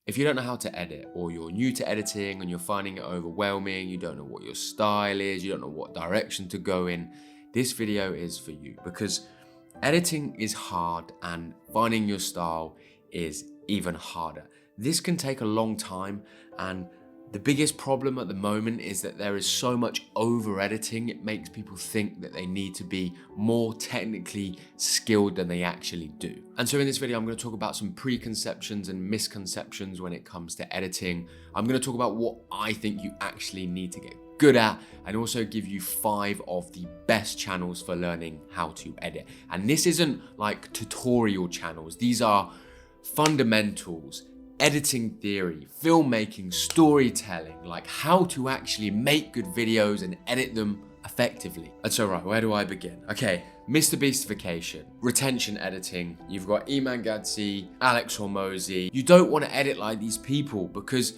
If you don't know how to edit, or you're new to editing and you're finding it overwhelming, you don't know what your style is, you don't know what direction to go in, this video is for you, because editing is hard and finding your style is even harder. This can take a long time, and the biggest problem at the moment is that there is so much over editing. It makes people think that they need to be more technically skilled than they actually do. And so in this video, I'm going to talk about some preconceptions and misconceptions when it comes to editing. I'm going to talk about what I think you actually need to get good at, and also give you 5 of the best channels for learning how to edit. And this isn't like tutorial channels. These are fundamentals, editing theory, filmmaking, storytelling, like how to actually make good videos and edit them effectively. And so, right, where do I begin? Okay, Mr. Beastification, retention editing. You've got Iman Gadzi, Alex Hormozi. You don't want to edit like these people, because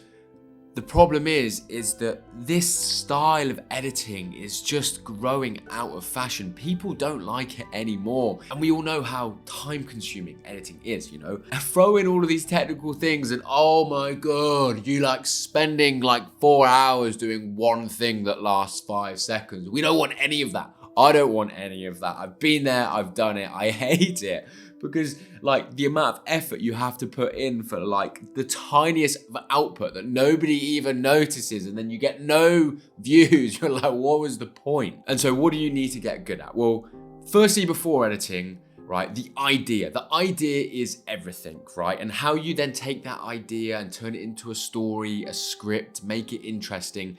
the problem is that this style of editing is just growing out of fashion. People don't like it anymore. And we all know how time consuming editing is, you know? Throw in all of these technical things and oh my God, you like spending like 4 hours doing one thing that lasts 5 seconds. We don't want any of that. I don't want any of that. I've been there, I've done it, I hate it. Because like the amount of effort you have to put in for like the tiniest output that nobody even notices, and then you get no views. You're like, what was the point? And so what do you need to get good at? Well, firstly, before editing, right, the idea. The idea is everything, right? And how you then take that idea and turn it into a story, a script, make it interesting.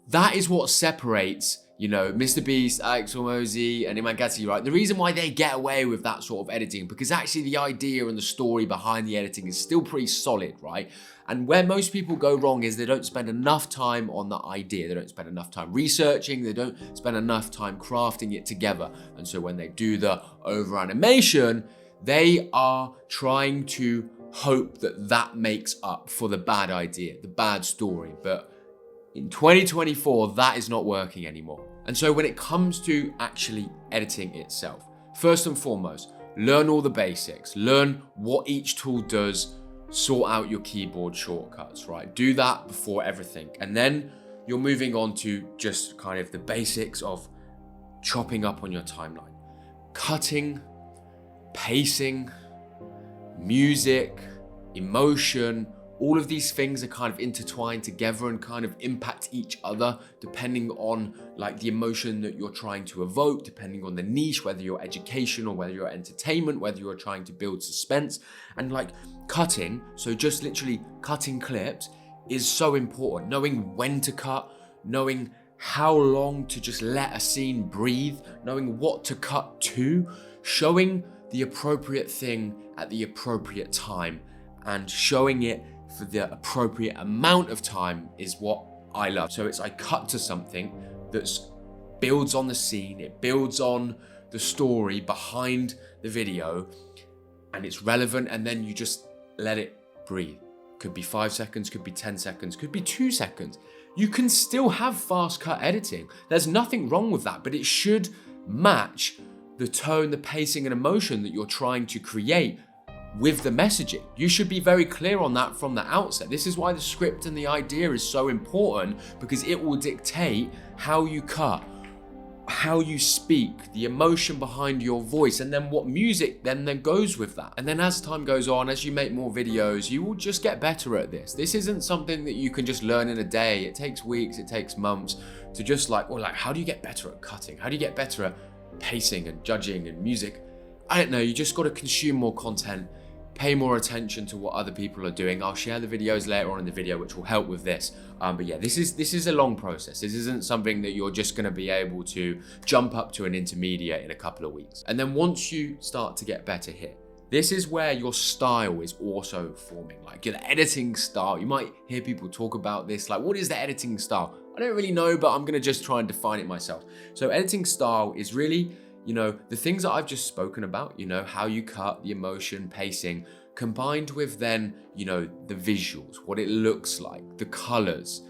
That is what separates, you know, Mr. Beast, Alex Hormozi, and Iman Gadzi, right? The reason why they get away with that sort of editing, because actually the idea and the story behind the editing is still pretty solid, right? And where most people go wrong is they don't spend enough time on the idea. They don't spend enough time researching. They don't spend enough time crafting it together. And so when they do the over animation, they are trying to hope that that makes up for the bad idea, the bad story. But in 2024, that is not working anymore. And so when it comes to actually editing itself, first and foremost, learn all the basics, learn what each tool does, sort out your keyboard shortcuts, right? Do that before everything. And then you're moving on to just kind of the basics of chopping up on your timeline, cutting, pacing, music, emotion. All of these things are kind of intertwined together and kind of impact each other depending on like the emotion that you're trying to evoke, depending on the niche, whether you're education or whether you're entertainment, whether you're trying to build suspense. And like cutting, so just literally cutting clips is so important. Knowing when to cut, knowing how long to just let a scene breathe, knowing what to cut to, showing the appropriate thing at the appropriate time, and showing it for the appropriate amount of time is what I love. So I cut to something that builds on the scene, it builds on the story behind the video, and it's relevant, and then you just let it breathe. Could be 5 seconds, could be 10 seconds, could be 2 seconds. You can still have fast cut editing. There's nothing wrong with that, but it should match the tone, the pacing, and emotion that you're trying to create with the messaging. You should be very clear on that from the outset. This is why the script and the idea is so important, because it will dictate how you cut, how you speak, the emotion behind your voice, and then what music then goes with that. And then as time goes on, as you make more videos, you will just get better at this. This isn't something that you can just learn in a day. It takes weeks, it takes months to just how do you get better at cutting? How do you get better at pacing and judging and music? I don't know, you just got to consume more content, pay more attention to what other people are doing. I'll share the videos later on in the video which will help with this. But yeah, this is a long process. This isn't something that you're just going to be able to jump up to an intermediate in a couple of weeks. And then once you start to get better here, this is where your style is also forming. Like your editing style, you might hear people talk about this, like what is the editing style? I don't really know, but I'm going to just try and define it myself. So editing style is really, you know, the things that I've just spoken about, you know, how you cut, the emotion, pacing, combined with then, you know, the visuals, what it looks like, the colors,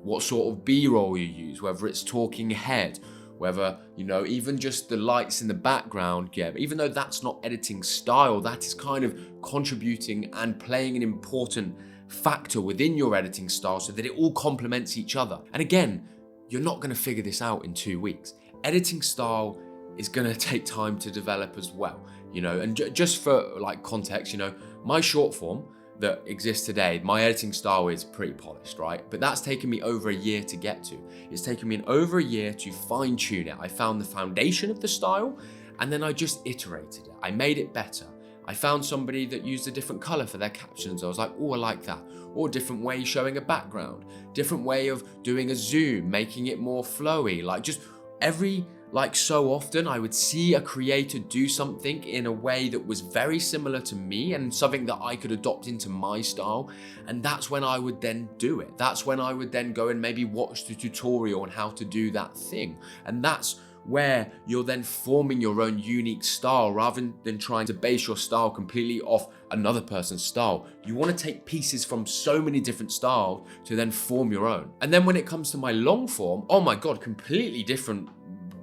what sort of B-roll you use, whether it's talking head, whether, you know, even just the lights in the background. Yeah, even though that's not editing style, that is kind of contributing and playing an important factor within your editing style so that it all complements each other. And again, you're not going to figure this out in 2 weeks. Editing style is going to take time to develop as well, and just for like context, my short form that exists today, my editing style is pretty polished, right? But that's taken me over a year to get to. It's taken me over a year to fine tune it. I found the foundation of the style and then I just iterated it. I made it better. I found somebody that used a different color for their captions. I was like, oh, I like that. Or different way showing a background, different way of doing a zoom, making it more flowy. Like just every so often I would see a creator do something in a way that was very similar to me and something that I could adopt into my style. And that's when I would then do it. That's when I would then go and maybe watch the tutorial on how to do that thing. And that's where you're then forming your own unique style rather than trying to base your style completely off another person's style. You want to take pieces from so many different styles to then form your own. And then when it comes to my long form, oh my God, completely different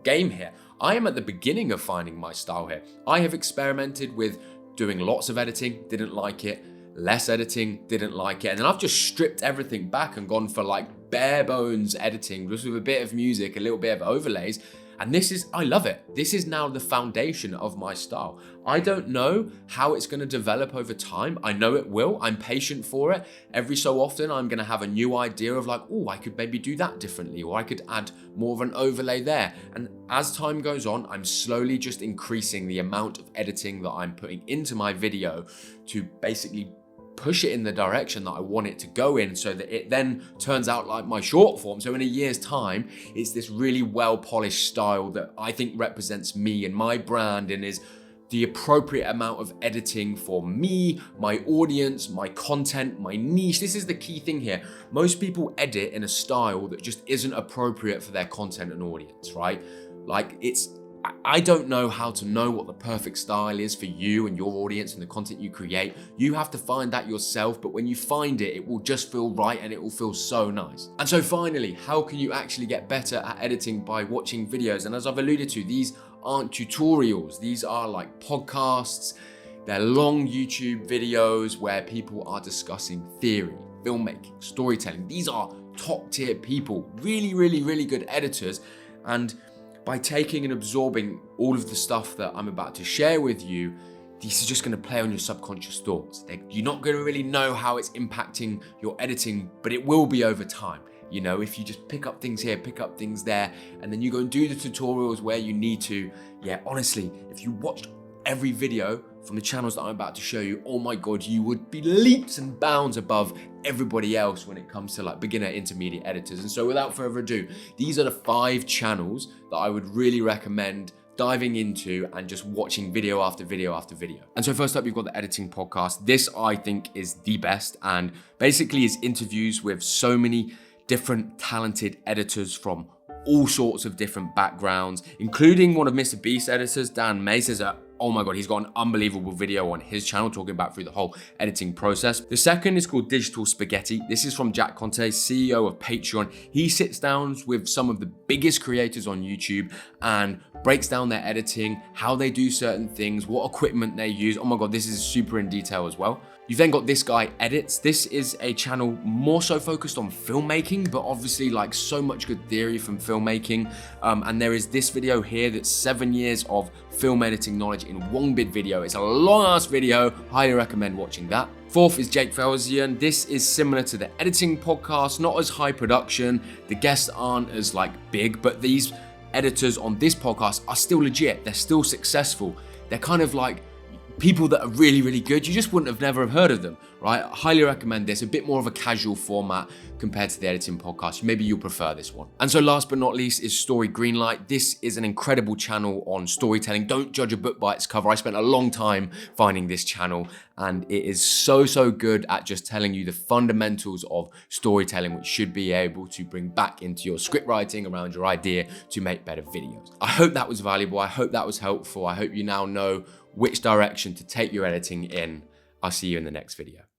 game here. I am at the beginning of finding my style here. I have experimented with doing lots of editing, didn't like it, less editing, didn't like it, and then I've just stripped everything back and gone for like bare bones editing, just with a bit of music, a little bit of overlays. And I love it. This is now the foundation of my style. I don't know how it's going to develop over time. I know it will. I'm patient for it. Every so often, I'm going to have a new idea of like, oh, I could maybe do that differently, or I could add more of an overlay there. And as time goes on, I'm slowly just increasing the amount of editing that I'm putting into my video to basically push it in the direction that I want it to go in so that it then turns out like my short form. So in a year's time, it's this really well-polished style that I think represents me and my brand and is the appropriate amount of editing for me, my audience, my content, my niche. This is the key thing here. Most people edit in a style that just isn't appropriate for their content and audience, right? I don't know how to know what the perfect style is for you and your audience and the content you create. You have to find that yourself, but when you find it, it will just feel right and it will feel so nice. And so finally, how can you actually get better at editing by watching videos? And as I've alluded to, these aren't tutorials. These are like podcasts. They're long YouTube videos where people are discussing theory, filmmaking, storytelling. These are top tier people, really, really, really good editors. And by taking and absorbing all of the stuff that I'm about to share with you, this is just going to play on your subconscious thoughts. You're not going to really know how it's impacting your editing, but it will be over time. If you just pick up things here, pick up things there, and then you go and do the tutorials where you need to. Yeah, honestly, if you watched every video from the channels that I'm about to show you, oh my God, you would be leaps and bounds above everybody else when it comes to like beginner, intermediate editors. And so without further ado, these are the 5 channels that I would really recommend diving into and just watching video after video after video. And so first up, you've got the editing podcast. This I think is the best and basically is interviews with so many different talented editors from all sorts of different backgrounds, including one of Mr. Beast's editors, Dan Mace. Oh my God, he's got an unbelievable video on his channel talking about through the whole editing process. The second is called Digital Spaghetti. This is from Jack Conte, CEO of Patreon. He sits down with some of the biggest creators on YouTube and breaks down their editing, how they do certain things, what equipment they use. Oh my God, this is super in detail as well. You've then got This Guy Edits. This is a channel more so focused on filmmaking, but obviously like so much good theory from filmmaking. And there is this video here that's 7 years of film editing knowledge in one big video. It's a long ass video. Highly recommend watching that. Fourth is Jake Felsian. This is similar to the editing podcast, not as high production. The guests aren't as like big, but these editors on this podcast are still legit. They're still successful. They're kind of like people that are really, really good. You just wouldn't have never have heard of them, right? I highly recommend this. A bit more of a casual format compared to the editing podcast. Maybe you'll prefer this one. And so last but not least is Story Greenlight. This is an incredible channel on storytelling. Don't judge a book by its cover. I spent a long time finding this channel and it is so good at just telling you the fundamentals of storytelling, which should be able to bring back into your script writing around your idea to make better videos. I hope that was valuable. I hope that was helpful. I hope you now know which direction to take your editing in. I'll see you in the next video.